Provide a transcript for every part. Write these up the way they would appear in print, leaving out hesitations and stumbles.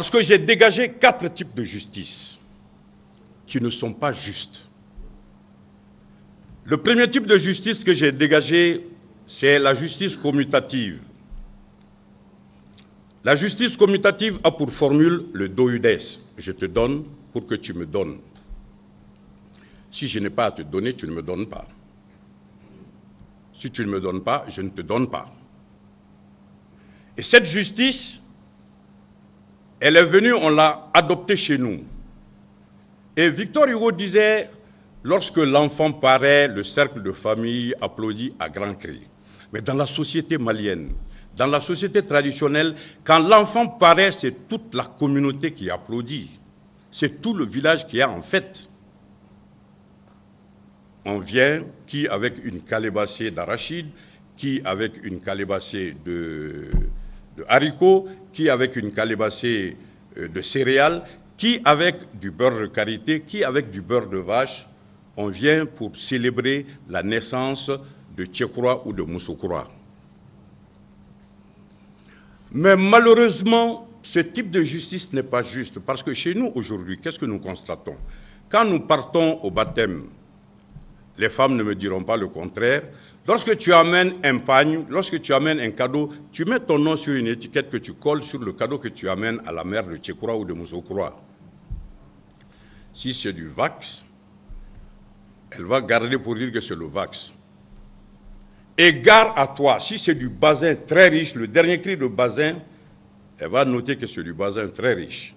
Parce que j'ai dégagé 4 types de justice qui ne sont pas justes. Le premier type de justice que j'ai dégagé, c'est la justice commutative. La justice commutative a pour formule le douides. Je te donne pour que tu me donnes. Si je n'ai pas à te donner, tu ne me donnes pas. Si tu ne me donnes pas, je ne te donne pas. Et cette justice, elle est venue, on l'a adoptée chez nous. Et Victor Hugo disait, lorsque l'enfant paraît, le cercle de famille applaudit à grands cris. Mais dans la société malienne, dans la société traditionnelle, quand l'enfant paraît, c'est toute la communauté qui applaudit. C'est tout le village qui est en fête. On vient, qui avec une calebassée d'arachide, qui avec une calebassée de haricots, qui avec une calebassée de céréales, qui avec du beurre de karité, qui avec du beurre de vache. On vient pour célébrer la naissance de Tchekroa ou de Moussoukoura. Mais malheureusement, ce type de justice n'est pas juste, parce que chez nous aujourd'hui, qu'est-ce que nous constatons? Quand nous partons au baptême, les femmes ne me diront pas le contraire. Lorsque tu amènes un pagne, lorsque tu amènes un cadeau, tu mets ton nom sur une étiquette que tu colles sur le cadeau que tu amènes à la mère de Tchekroa ou de Moussoukoura. Si c'est du Vax, elle va garder pour dire que c'est le Vax. Et gare à toi, si c'est du basin très riche, le dernier cri de basin, elle va noter que c'est du basin très riche.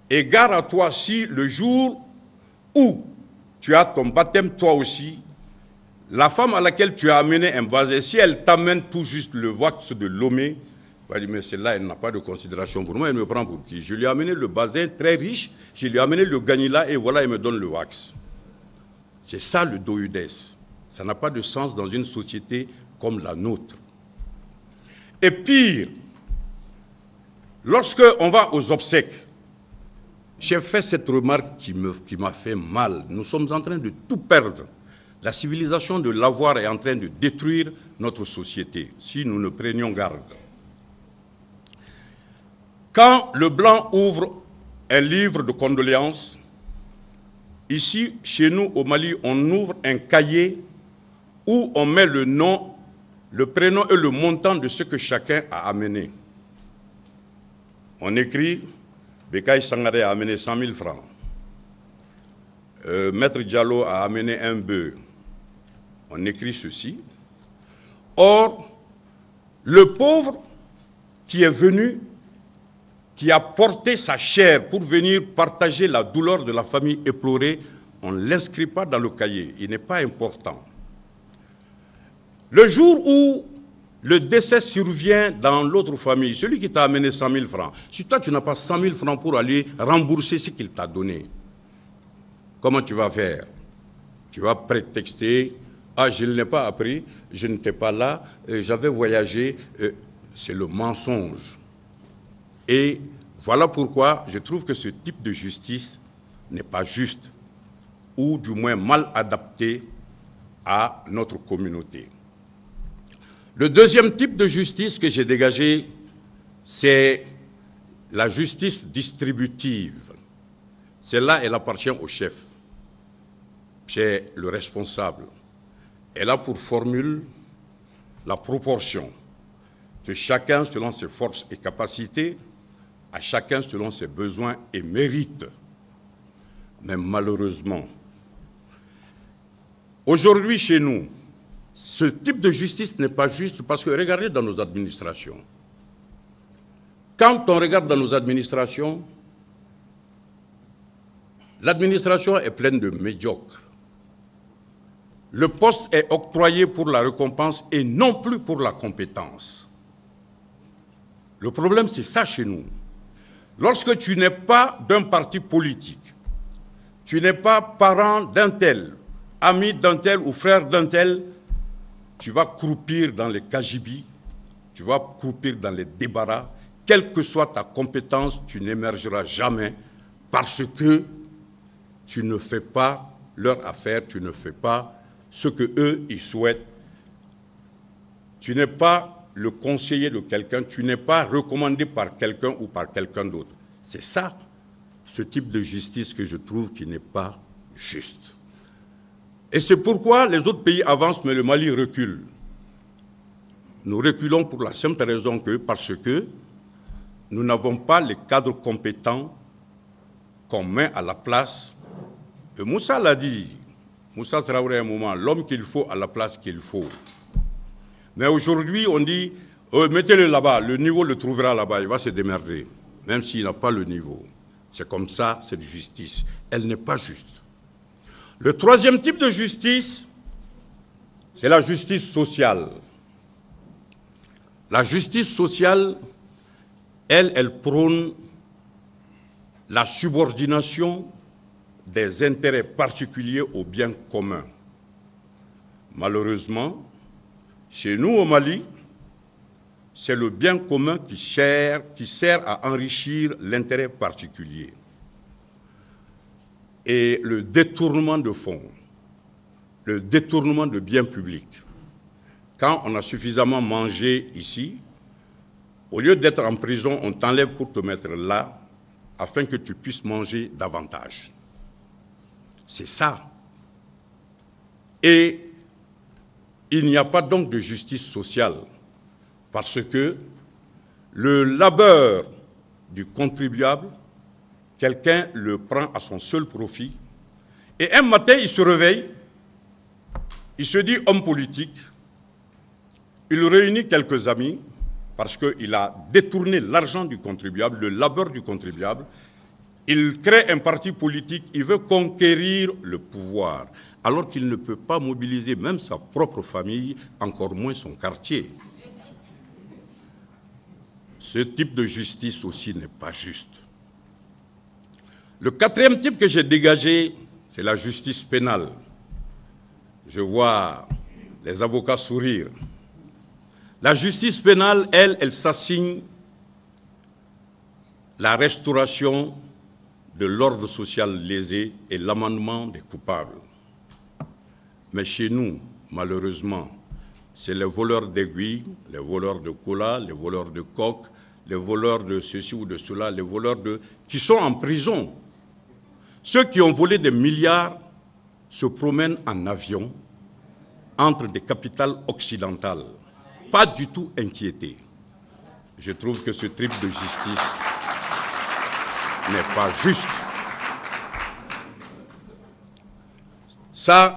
Et gare à toi si le jour où tu as ton baptême, toi aussi, la femme à laquelle tu as amené un basin, si elle t'amène tout juste le Vax de Lomé, elle va dire, mais celle-là, elle n'a pas de considération pour moi, elle me prend pour qui? Je lui ai amené le basin très riche, je lui ai amené le ganila et voilà, elle me donne le Vax. C'est ça le douides. Ça n'a pas de sens dans une société comme la nôtre. Et pire, lorsque on va aux obsèques, j'ai fait cette remarque qui m'a fait mal. Nous sommes en train de tout perdre. La civilisation de l'avoir est en train de détruire notre société, si nous ne prenions garde. Quand le blanc ouvre un livre de condoléances, ici, chez nous, au Mali, on ouvre un cahier où on met le nom, le prénom et le montant de ce que chacun a amené. On écrit, Bekaï Sangaré a amené 100 000 francs. Maître Diallo a amené un bœuf. On écrit ceci. Or, le pauvre qui est venu, qui a porté sa chair pour venir partager la douleur de la famille éplorée, on ne l'inscrit pas dans le cahier. Il n'est pas important. Le jour où le décès survient dans l'autre famille, celui qui t'a amené 100 000 francs, si toi tu n'as pas 100 000 francs pour aller rembourser ce qu'il t'a donné, comment tu vas faire? Tu vas prétexter, ah je ne l'ai pas appris, je n'étais pas là, j'avais voyagé, c'est le mensonge. Et voilà pourquoi je trouve que ce type de justice n'est pas juste, ou du moins mal adapté à notre communauté. Le deuxième type de justice que j'ai dégagé, c'est la justice distributive. Celle-là, elle appartient au chef. C'est le responsable. Elle a pour formule la proportion de chacun selon ses forces et capacités, à chacun selon ses besoins et mérites. Mais malheureusement, aujourd'hui chez nous, ce type de justice n'est pas juste parce que regardez dans nos administrations. Quand on regarde dans nos administrations, l'administration est pleine de médiocres. Le poste est octroyé pour la récompense et non plus pour la compétence. Le problème, c'est ça chez nous. Lorsque tu n'es pas d'un parti politique, tu n'es pas parent d'un tel, ami d'un tel ou frère d'un tel, tu vas croupir dans les kajibis, tu vas croupir dans les débarras. Quelle que soit ta compétence, tu n'émergeras jamais parce que tu ne fais pas leur affaire, tu ne fais pas ce qu'eux, ils souhaitent. Tu n'es pas le conseiller de quelqu'un, tu n'es pas recommandé par quelqu'un ou par quelqu'un d'autre. C'est ça, ce type de justice que je trouve qui n'est pas juste. Et c'est pourquoi les autres pays avancent, mais le Mali recule. Nous reculons pour la simple raison parce que nous n'avons pas les cadres compétents qu'on met à la place. Et Moussa l'a dit, Moussa Traoré à un moment, l'homme qu'il faut à la place qu'il faut. Mais aujourd'hui, on dit, mettez-le là-bas, le niveau le trouvera là-bas, il va se démerder, même s'il n'a pas le niveau. C'est comme ça, cette justice. Elle n'est pas juste. Le troisième type de justice, c'est la justice sociale. La justice sociale, elle prône la subordination des intérêts particuliers au bien commun. Malheureusement, chez nous au Mali, c'est le bien commun qui sert à enrichir l'intérêt particulier. Et le détournement de fonds, le détournement de biens publics. Quand on a suffisamment mangé ici, au lieu d'être en prison, on t'enlève pour te mettre là, afin que tu puisses manger davantage. C'est ça. Et il n'y a pas donc de justice sociale, parce que le labeur du contribuable, quelqu'un le prend à son seul profit, et un matin, il se réveille, il se dit homme politique, il réunit quelques amis, parce qu'il a détourné l'argent du contribuable, le labeur du contribuable, il crée un parti politique, il veut conquérir le pouvoir, alors qu'il ne peut pas mobiliser même sa propre famille, encore moins son quartier. Ce type de justice aussi n'est pas juste. Le quatrième type que j'ai dégagé, c'est la justice pénale. Je vois les avocats sourire. La justice pénale, elle s'assigne la restauration de l'ordre social lésé et l'amendement des coupables. Mais chez nous, malheureusement, c'est les voleurs d'aiguilles, les voleurs de cola, les voleurs de coke, les voleurs de ceci ou de cela, les voleurs qui sont en prison. Ceux qui ont volé des milliards se promènent en avion entre des capitales occidentales, pas du tout inquiétés. Je trouve que ce type de justice n'est pas juste. Ça,